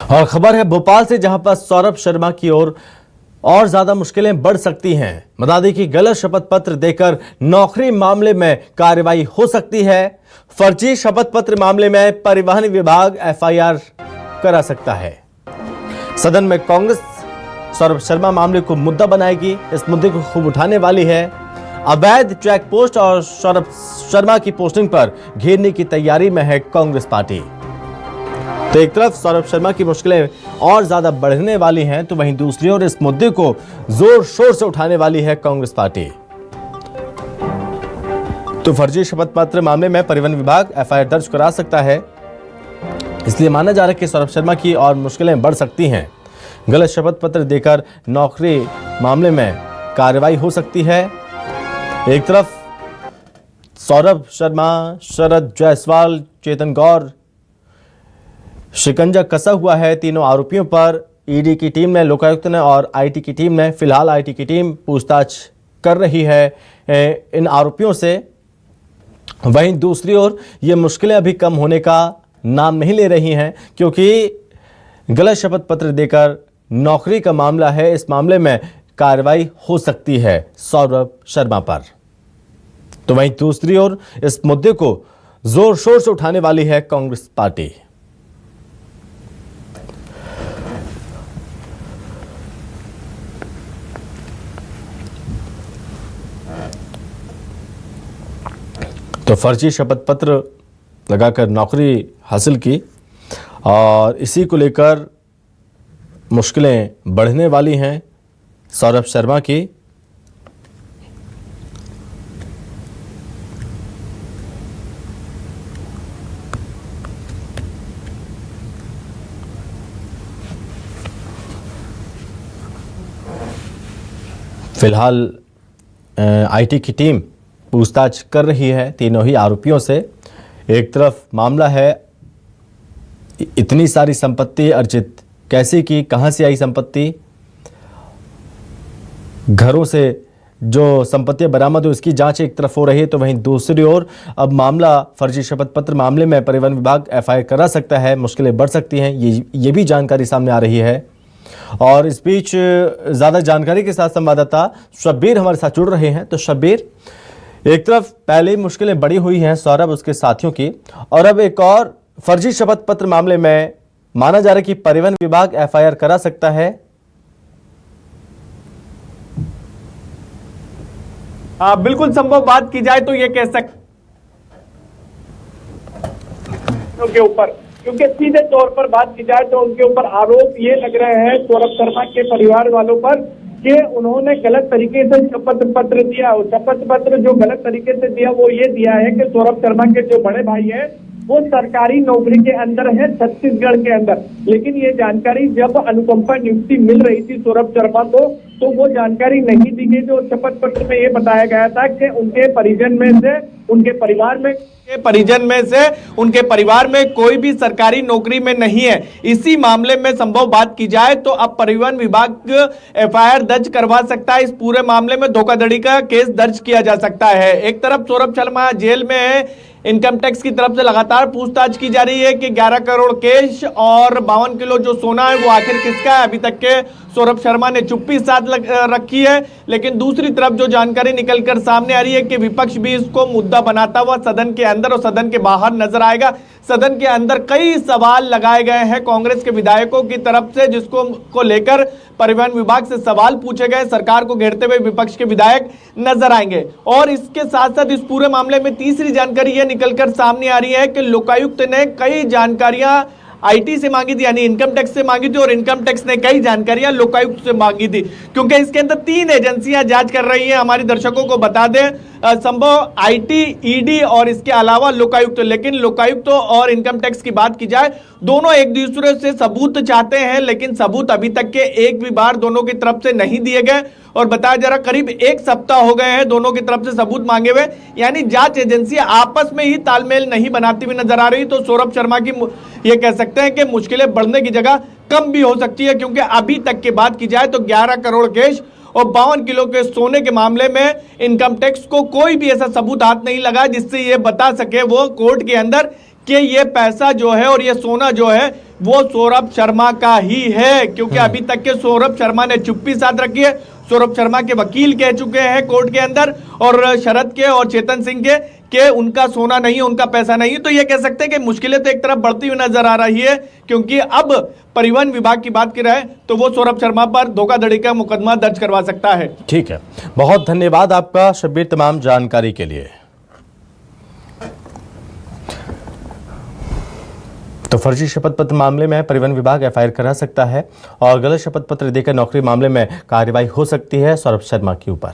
और खबर है भोपाल से, जहां पर सौरभ शर्मा की ओर और ज्यादा मुश्किलें बढ़ सकती हैं। बता दें कि गलत शपथ पत्र देकर नौकरी मामले में कार्रवाई हो सकती है। फर्जी शपथ पत्र मामले में परिवहन विभाग एफआईआर करा सकता है। सदन में कांग्रेस सौरभ शर्मा मामले को मुद्दा बनाएगी। इस मुद्दे को खूब उठाने वाली है। अवैध चेक पोस्ट और सौरभ शर्मा की पोस्टिंग पर घेरने की तैयारी में है कांग्रेस पार्टी। तो एक तरफ सौरभ शर्मा की मुश्किलें और ज्यादा बढ़ने वाली हैं, तो वहीं दूसरी ओर इस मुद्दे को जोर शोर से उठाने वाली है कांग्रेस पार्टी। तो फर्जी शपथ पत्र मामले में परिवहन विभाग एफआईआर दर्ज करा सकता है। इसलिए माना जा रहा है कि सौरभ शर्मा की और मुश्किलें बढ़ सकती हैं। गलत शपथ पत्र देकर नौकरी मामले में कार्रवाई हो सकती है। एक तरफ सौरभ शर्मा, शरद जायसवाल, चेतन गौर शिकंजा कसा हुआ है। तीनों आरोपियों पर ईडी की टीम ने, लोकायुक्त ने और आईटी की टीम ने, फिलहाल आईटी की टीम पूछताछ कर रही है इन आरोपियों से। वहीं दूसरी ओर ये मुश्किलें अभी कम होने का नाम नहीं ले रही हैं, क्योंकि गलत शपथ पत्र देकर नौकरी का मामला है। इस मामले में कार्रवाई हो सकती है सौरभ शर्मा पर। तो वहीं दूसरी ओर इस मुद्दे को जोर शोर से उठाने वाली है कांग्रेस पार्टी। तो फर्जी शपथ पत्र लगाकर नौकरी हासिल की और इसी को लेकर मुश्किलें बढ़ने वाली हैं सौरभ शर्मा की। फिलहाल आईटी की टीम पूछताछ कर रही है तीनों ही आरोपियों से। एक तरफ मामला है इतनी सारी संपत्ति अर्जित कैसे की, कहां से आई संपत्ति, घरों से जो संपत्तियां बरामद हुई उसकी जांच एक तरफ हो रही है। तो वहीं दूसरी ओर अब मामला फर्जी शपथ पत्र मामले में परिवहन विभाग एफआईआर करा सकता है। मुश्किलें बढ़ सकती हैं, ये भी जानकारी सामने आ रही है। और इस बीच ज्यादा जानकारी के साथ संवाददाता शब्बीर हमारे साथ जुड़ रहे हैं। तो शब्बीर, एक तरफ पहले ही मुश्किलें बढ़ी हुई हैं सौरभ उसके साथियों की, और अब एक और फर्जी शपथ पत्र मामले में माना जा रहा है कि परिवहन विभाग एफआईआर करा सकता है। बिल्कुल संभव बात की जाए तो ये कह सकते के ऊपर, क्योंकि सीधे तौर पर बात की जाए तो उनके ऊपर आरोप ये लग रहे हैं सौरभ शर्मा के परिवार वालों पर कि उन्होंने गलत तरीके से शपथ पत्र दिया। शपथ पत्र जो गलत तरीके से दिया वो ये दिया है कि सौरभ शर्मा के जो बड़े भाई हैं वो सरकारी नौकरी के अंदर है छत्तीसगढ़ के अंदर। लेकिन ये जानकारी जब अनुकंपा नियुक्ति मिल रही थी सौरभ शर्मा को, तो वो जानकारी नहीं दी गई। जो शपथ पत्र में ये बताया गया था कि उनके परिजन में से, उनके परिवार में कोई भी सरकारी नौकरी में नहीं है। इसी मामले में संभव बात की जाए तो अब परिवहन विभाग एफआईआर दर्ज करवा सकता है। इस पूरे मामले में धोखाधड़ी का केस दर्ज किया जा सकता है। एक तरफ सौरभ शर्मा जेल में है, इनकम टैक्स की तरफ से लगातार पूछताछ की जा रही है कि 11 करोड़ कैश और 52 किलो जो सोना है वो आखिर किसका है। अभी तक के सौरभ शर्मा ने चुप्पी साध रखी है। लेकिन दूसरी तरफ जो जानकारी निकलकर सामने आ रही है कि विपक्ष भी इसको मुद्दा बनाता हुआ सदन के अंदर और सदन के बाहर नजर आएगा। सदन के अंदर कई सवाल लगाए गए हैं कांग्रेस के विधायकों की तरफ से, जिसको लेकर परिवहन विभाग से सवाल पूछे गए। सरकार को घेरते हुए विपक्ष के विधायक नजर आएंगे। और इसके साथ साथ इस पूरे मामले में तीसरी जानकारी यह निकलकर सामने आ रही है कि लोकायुक्त ने कई जानकारियां आईटी से मांगी थी, यानी इनकम टैक्स से मांगी थी, और इनकम टैक्स ने कई जानकारियां लोकायुक्त से मांगी थी, क्योंकि इसके अंदर 3 एजेंसियां जांच कर रही हैं। हमारे दर्शकों को बता दें, संभव आईटी, ईडी और इसके अलावा लोकायुक्त। लेकिन लोकायुक्त और इनकम टैक्स की बात की जाए, दोनों एक दूसरे से सबूत चाहते हैं, लेकिन सबूत अभी तक के एक भी बार दोनों की तरफ से नहीं दिए गए। और बताया जा रहा करीब 1 सप्ताह हो गए हैं दोनों की तरफ से सबूत मांगे हुए, यानी जांच एजेंसियां आपस में ही तालमेल नहीं बनाती हुई नजर आ रही। तो सौरभ शर्मा की ये कह सकते हैं कि मुश्किलें बढ़ने की जगह कम भी हो सकती है, क्योंकि अभी तक की बात की जाए तो 11 करोड़ कैश और 52 किलो के सोने के मामले में इनकम टैक्स को कोई भी ऐसा सबूत हाथ नहीं लगा जिससे ये बता सके वो कोर्ट के अंदर कि ये पैसा जो है और ये सोना जो है वो सौरभ शर्मा का ही है, क्योंकि अभी तक के सौरभ शर्मा ने चुप्पी साध रखी है। सौरभ शर्मा के वकील कह चुके हैं कोर्ट के अंदर, और शरद के और चेतन सिंह के उनका सोना नहीं है, उनका पैसा नहीं है। तो ये कह सकते हैं कि मुश्किलें तो एक तरफ बढ़ती हुई नजर आ रही है, क्योंकि अब परिवहन विभाग की बात की जाए तो वो सौरभ शर्मा पर धोखाधड़ी का मुकदमा दर्ज करवा सकता है। ठीक है, बहुत धन्यवाद आपका शब्बीर तमाम जानकारी के लिए। तो फर्जी शपथ पत्र मामले में परिवहन विभाग एफआईआर करा सकता है और गलत शपथ पत्र देकर नौकरी मामले में कार्रवाई हो सकती है सौरभ शर्मा के ऊपर।